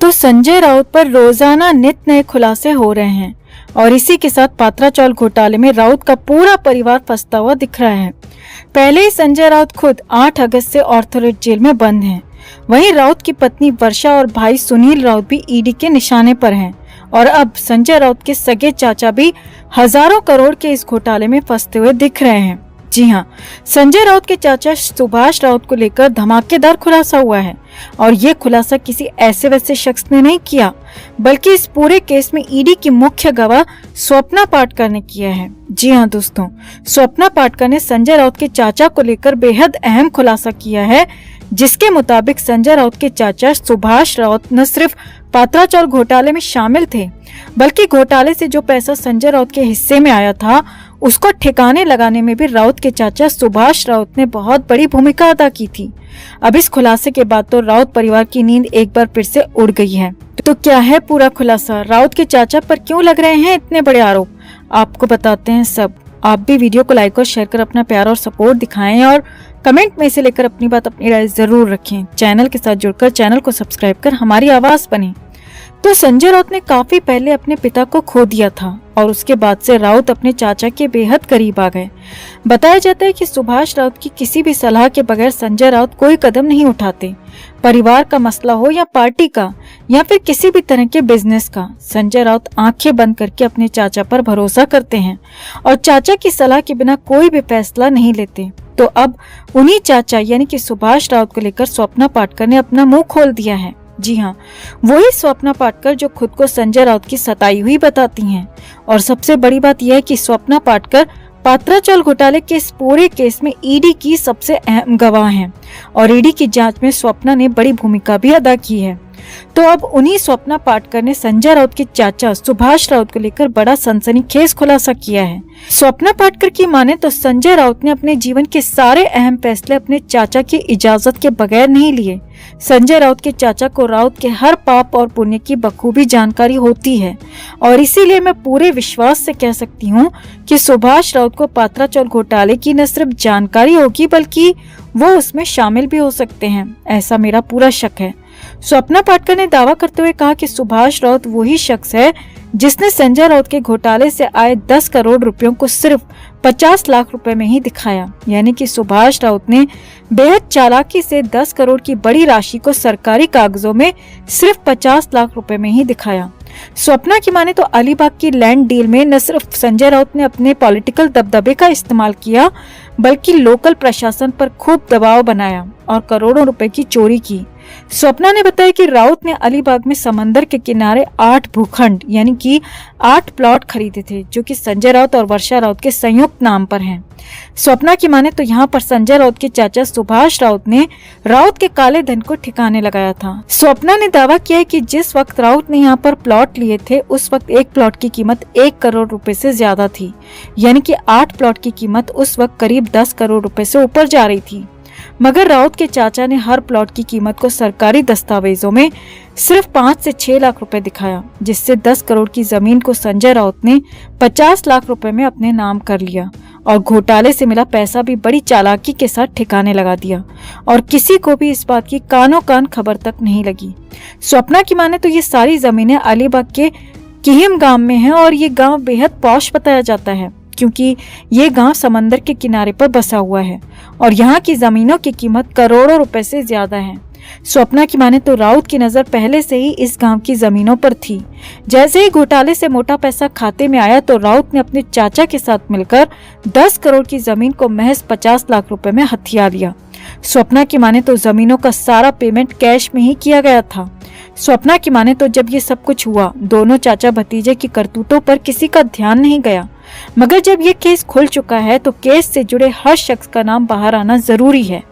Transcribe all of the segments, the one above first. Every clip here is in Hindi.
तो संजय राउत पर रोजाना नित नए खुलासे हो रहे हैं और इसी के साथ पात्राचौल घोटाले में राउत का पूरा परिवार फंसता हुआ दिख रहा है। पहले ही संजय राउत खुद 8 अगस्त से ऑर्थोरेट जेल में बंद हैं। वहीं राउत की पत्नी वर्षा और भाई सुनील राउत भी ईडी के निशाने पर हैं और अब संजय राउत के सगे चाचा भी हजारों करोड़ के इस घोटाले में फंसते हुए दिख रहे हैं। जी हाँ, संजय राउत के चाचा सुभाष राउत को लेकर धमाकेदार खुलासा हुआ है और ये खुलासा किसी ऐसे वैसे शख्स ने नहीं किया, बल्कि इस पूरे केस में ईडी की मुख्य गवाह स्वप्ना पाटकर ने किया है। जी हाँ दोस्तों, स्वप्ना पाटकर ने संजय राउत के चाचा को लेकर बेहद अहम खुलासा किया है, जिसके मुताबिक संजय राउत के चाचा सुभाष राउत न सिर्फ पात्राचौल घोटाले में शामिल थे, बल्कि घोटाले से जो पैसा संजय राउत के हिस्से में आया था उसको ठिकाने लगाने में भी राउत के चाचा सुभाष राउत ने बहुत बड़ी भूमिका अदा की थी। अब इस खुलासे के बाद तो राउत परिवार की नींद एक बार फिर से उड़ गई है। तो क्या है पूरा खुलासा, राउत के चाचा पर क्यों लग रहे हैं इतने बड़े आरोप, आपको बताते हैं सब। आप भी वीडियो को लाइक और शेयर कर अपना प्यार और सपोर्ट दिखाएं और कमेंट में से लेकर अपनी बात अपनी राय जरूर रखें। चैनल के साथ जुड़कर चैनल को सब्सक्राइब कर हमारी आवाज बने। तो संजय राउत ने काफी पहले अपने पिता को खो दिया था और उसके बाद से राउत अपने चाचा के बेहद करीब आ गए। बताया जाता है कि सुभाष राउत की किसी भी सलाह के बगैर संजय राउत कोई कदम नहीं उठाते। परिवार का मसला हो या पार्टी का या फिर किसी भी तरह के बिजनेस का, संजय राउत आंखें बंद करके अपने चाचा पर भरोसा करते हैं और चाचा की सलाह के बिना कोई भी फैसला नहीं लेते। तो अब उन्हीं चाचा यानी कि सुभाष राउत को लेकर स्वप्ना पाटकर ने अपना मुंह खोल दिया है। जी हाँ, वही स्वप्ना पाटकर जो खुद को संजय राउत की सताई हुई बताती हैं। और सबसे बड़ी बात यह है कि स्वप्ना पाटकर पात्राचौल घोटाले के इस पूरे केस में ईडी की सबसे अहम गवाह हैं और ईडी की जांच में स्वप्ना ने बड़ी भूमिका भी अदा की है। तो अब उन्हीं स्वप्ना पाटकर ने संजय राउत के चाचा सुभाष राउत को लेकर बड़ा सनसनीखेज खुलासा किया है। स्वप्ना पाटकर की माने तो संजय राउत ने अपने जीवन के सारे अहम फैसले अपने चाचा की इजाजत के बगैर नहीं लिए। संजय राउत के चाचा को राउत के हर पाप और पुण्य की बखूबी जानकारी होती है और इसीलिए मैं पूरे विश्वास से कह सकती हूँ कि सुभाष राउत को पात्राचौल घोटाले की न सिर्फ जानकारी होगी बल्कि वो उसमें शामिल भी हो सकते हैं, ऐसा मेरा पूरा शक है। स्वप्ना पाटकर ने दावा करते हुए कहा कि सुभाष राउत वही शख्स है जिसने संजय राउत के घोटाले से आए 10 करोड़ रुपयों को सिर्फ 50 लाख रुपए में ही दिखाया। यानी कि सुभाष राउत ने बेहद चालाकी से 10 करोड़ की बड़ी राशि को सरकारी कागजों में सिर्फ 50 लाख रुपए में ही दिखाया। स्वप्ना की माने तो अलीबाग की लैंड डील में न सिर्फ संजय राउत ने अपने पॉलिटिकल दबदबे का इस्तेमाल किया, बल्कि लोकल प्रशासन पर खूब दबाव बनाया और करोड़ों रुपए की चोरी की। स्वप्ना ने बताया कि राउत ने अलीबाग में समंदर के किनारे 8 भूखंड यानी कि 8 प्लॉट खरीदे थे, जो कि संजय राउत और वर्षा राउत के संयुक्त नाम पर हैं। स्वप्ना की माने तो यहाँ पर संजय राउत के चाचा सुभाष राउत ने राउत के काले धन को ठिकाने लगाया था। स्वप्ना ने दावा किया है कि जिस वक्त राउत ने यहाँ पर प्लॉट लिए थे उस वक्त एक प्लॉट की कीमत 1 करोड़ रुपए से ज्यादा थी, यानी कि 8 प्लॉट की कीमत उस वक्त करीब 10 करोड़ रुपए से ऊपर जा रही थी। मगर राउत के चाचा ने हर प्लॉट की कीमत को सरकारी दस्तावेजों में सिर्फ 5 से 6 लाख रुपए दिखाया, जिससे 10 करोड़ की जमीन को संजय राउत ने 50 लाख रुपए में अपने नाम कर लिया और घोटाले से मिला पैसा भी बड़ी चालाकी के साथ ठिकाने लगा दिया और किसी को भी इस बात की कानों कान खबर तक नहीं लगी। स्वप्ना की माने तो ये सारी जमीनें अलीबाग के किहिम गांव में हैं और ये गांव बेहद पॉश बताया जाता है, क्योंकि ये गांव समंदर के किनारे पर बसा हुआ है और यहाँ की जमीनों की कीमत करोड़ों रुपए से ज्यादा है। स्वप्ना की माने तो राउत की नजर पहले से ही इस गांव की जमीनों पर थी। जैसे ही घोटाले से मोटा पैसा खाते में आया तो राउत ने अपने चाचा के साथ मिलकर 10 करोड़ की जमीन को महज 50 लाख रुपए में हथिया लिया। स्वप्ना की माने तो जमीनों का सारा पेमेंट कैश में ही किया गया था। स्वप्ना की माने तो जब ये सब कुछ हुआ, दोनों चाचा भतीजे की करतूतों पर किसी का ध्यान नहीं गया, मगर जब ये केस खुल चुका है तो केस से जुड़े हर शख्स का नाम बाहर आना जरूरी है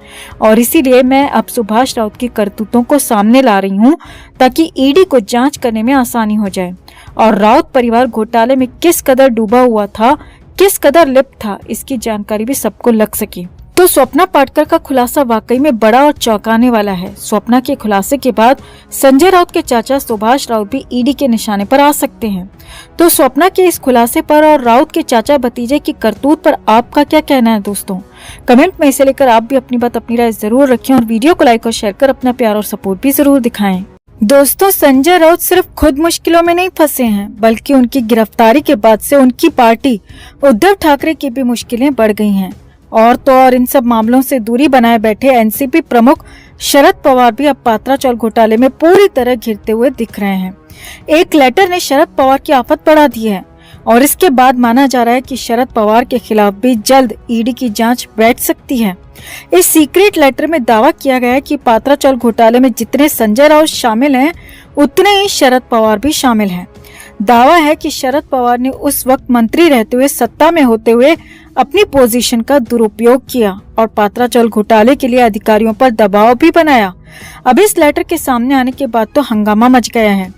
और इसीलिए मैं अब सुभाष राउत की करतूतों को सामने ला रही हूँ ताकि ईडी को जांच करने में आसानी हो जाए और राउत परिवार घोटाले में किस कदर डूबा हुआ था, किस कदर लिप्त था, इसकी जानकारी भी सबको लग सके। तो स्वप्ना पाटकर का खुलासा वाकई में बड़ा और चौंकाने वाला है। स्वप्ना के खुलासे के बाद संजय राउत के चाचा सुभाष राउत भी ईडी के निशाने पर आ सकते हैं। तो स्वप्ना के इस खुलासे पर और राउत के चाचा भतीजे की करतूत पर आपका क्या कहना है दोस्तों? कमेंट में इसे लेकर आप भी अपनी बात अपनी राय जरूर रखें और वीडियो को लाइक और शेयर कर अपना प्यार और सपोर्ट भी जरूर दिखाएं। दोस्तों, संजय राउत सिर्फ खुद मुश्किलों में नहीं फंसे हैं, बल्कि उनकी गिरफ्तारी के बाद से उनकी पार्टी उद्धव ठाकरे की भी मुश्किलें बढ़ गई हैं। और तो और इन सब मामलों से दूरी बनाए बैठे एनसीपी प्रमुख शरद पवार भी अब पात्रा चौल घोटाले में पूरी तरह घिरते हुए दिख रहे हैं। एक लेटर ने शरद पवार की आफत बढ़ा दी है और इसके बाद माना जा रहा है कि शरद पवार के खिलाफ भी जल्द ईडी की जांच बैठ सकती है। इस सीक्रेट लेटर में दावा किया गया है कि पात्रा चौल घोटाले में जितने संजय राउत शामिल हैं, उतने ही शरद पवार भी शामिल हैं। दावा है कि शरद पवार ने उस वक्त मंत्री रहते हुए सत्ता में होते हुए अपनी पोजीशन का दुरुपयोग किया और पात्रा चौल घोटाले के लिए अधिकारियों पर दबाव भी बनाया। अब इस लेटर के सामने आने के बाद तो हंगामा मच गया है।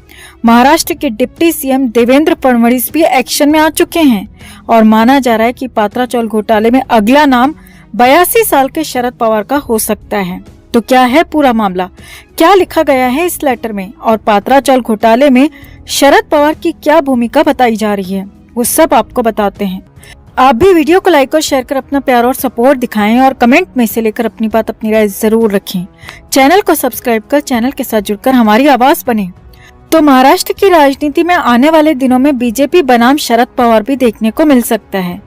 महाराष्ट्र के डिप्टी सीएम देवेंद्र फडणवीस भी एक्शन में आ चुके हैं और माना जा रहा है कि पात्रा चौल घोटाले में अगला नाम 82 साल के शरद पवार का हो सकता है। तो क्या है पूरा मामला, क्या लिखा गया है इस लेटर में और पात्रा चौल घोटाले में शरद पवार की क्या भूमिका बताई जा रही है, वो सब आपको बताते हैं। आप भी वीडियो को लाइक और शेयर कर अपना प्यार और सपोर्ट दिखाएं और कमेंट में से लेकर अपनी बात अपनी राय जरूर रखें। चैनल को सब्सक्राइब कर चैनल के साथ जुड़कर हमारी आवाज बने। तो महाराष्ट्र की राजनीति में आने वाले दिनों में बीजेपी बनाम शरद पवार भी देखने को मिल सकता है।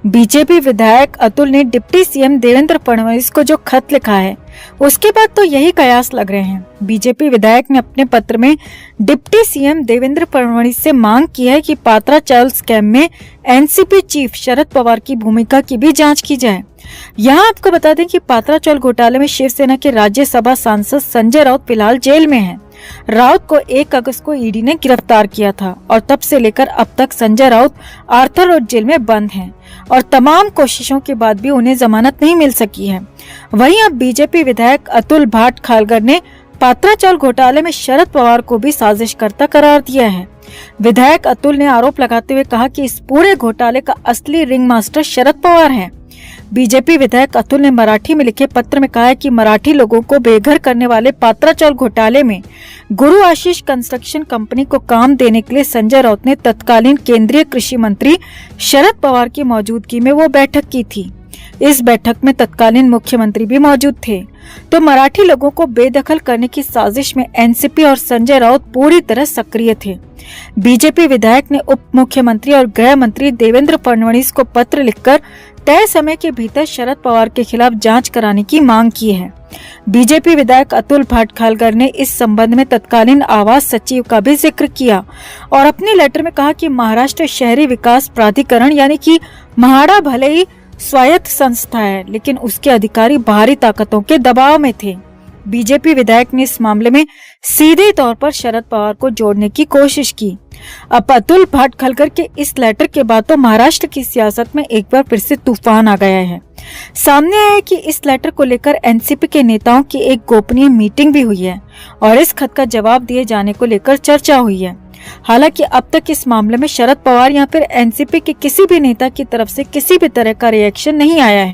बीजेपी विधायक अतुल ने डिप्टी सीएम देवेंद्र फडणवीस को जो खत लिखा है, उसके बाद तो यही कयास लग रहे हैं। बीजेपी विधायक ने अपने पत्र में डिप्टी सीएम देवेंद्र फडणवीस से मांग की है कि पात्रा चौल स्कैम में एनसीपी चीफ शरद पवार की भूमिका की भी जांच की जाए। यहाँ आपको बता दें कि पात्रा चौल घोटाले में शिवसेना के राज्यसभा सांसद संजय राउत फिलहाल जेल में हैं। राउत को 1 अगस्त को ईडी ने गिरफ्तार किया था और तब से लेकर अब तक Sanjay Raut Arthur Road jail में बंद हैं और तमाम कोशिशों के बाद भी उन्हें जमानत नहीं मिल सकी है। वहीं अब बीजेपी विधायक अतुल भाटखालकर ने पात्रा चौल घोटाले में शरद पवार को भी साजिशकर्ता करार दिया है। विधायक अतुल ने आरोप लगाते हुए कहा कि इस पूरे घोटाले का असली रिंग मास्टर शरद पवार है। बीजेपी विधायक अतुल ने मराठी में लिखे पत्र में कहा है कि मराठी लोगों को बेघर करने वाले पात्रा चौल घोटाले में गुरु आशीष कंस्ट्रक्शन कंपनी को काम देने के लिए संजय राउत ने तत्कालीन केंद्रीय कृषि मंत्री शरद पवार की मौजूदगी में वो बैठक की थी। इस बैठक में तत्कालीन मुख्यमंत्री भी मौजूद थे। तो मराठी लोगों को बेदखल करने की साजिश में एनसीपी और संजय राउत पूरी तरह सक्रिय थे। बीजेपी विधायक ने उप मुख्यमंत्री और गृह मंत्री देवेंद्र फडणवीस को पत्र लिखकर तय समय के भीतर शरद पवार के खिलाफ जांच कराने की मांग की है। बीजेपी विधायक अतुल भाटखालकर ने इस संबंध में तत्कालीन आवास सचिव का भी जिक्र किया और अपने लेटर में कहा कि महाराष्ट्र शहरी विकास प्राधिकरण यानी कि म्हाडा भले ही स्वायत्त संस्था है, लेकिन उसके अधिकारी बाहरी ताकतों के दबाव में थे। बीजेपी विधायक ने इस मामले में सीधे तौर पर शरद पवार को जोड़ने की कोशिश की। अब अतुल भाटखालकर के इस लेटर के बाद तो महाराष्ट्र की सियासत में एक बार फिर से तूफान आ गया है। सामने आया है कि इस लेटर को लेकर एनसीपी के नेताओं की एक गोपनीय मीटिंग भी हुई है और इस खत का जवाब दिए जाने को लेकर चर्चा हुई है। हालांकि अब तक इस मामले में शरद पवार या फिर एनसीपी के किसी भी नेता की तरफ से किसी भी तरह का रिएक्शन नहीं आया है।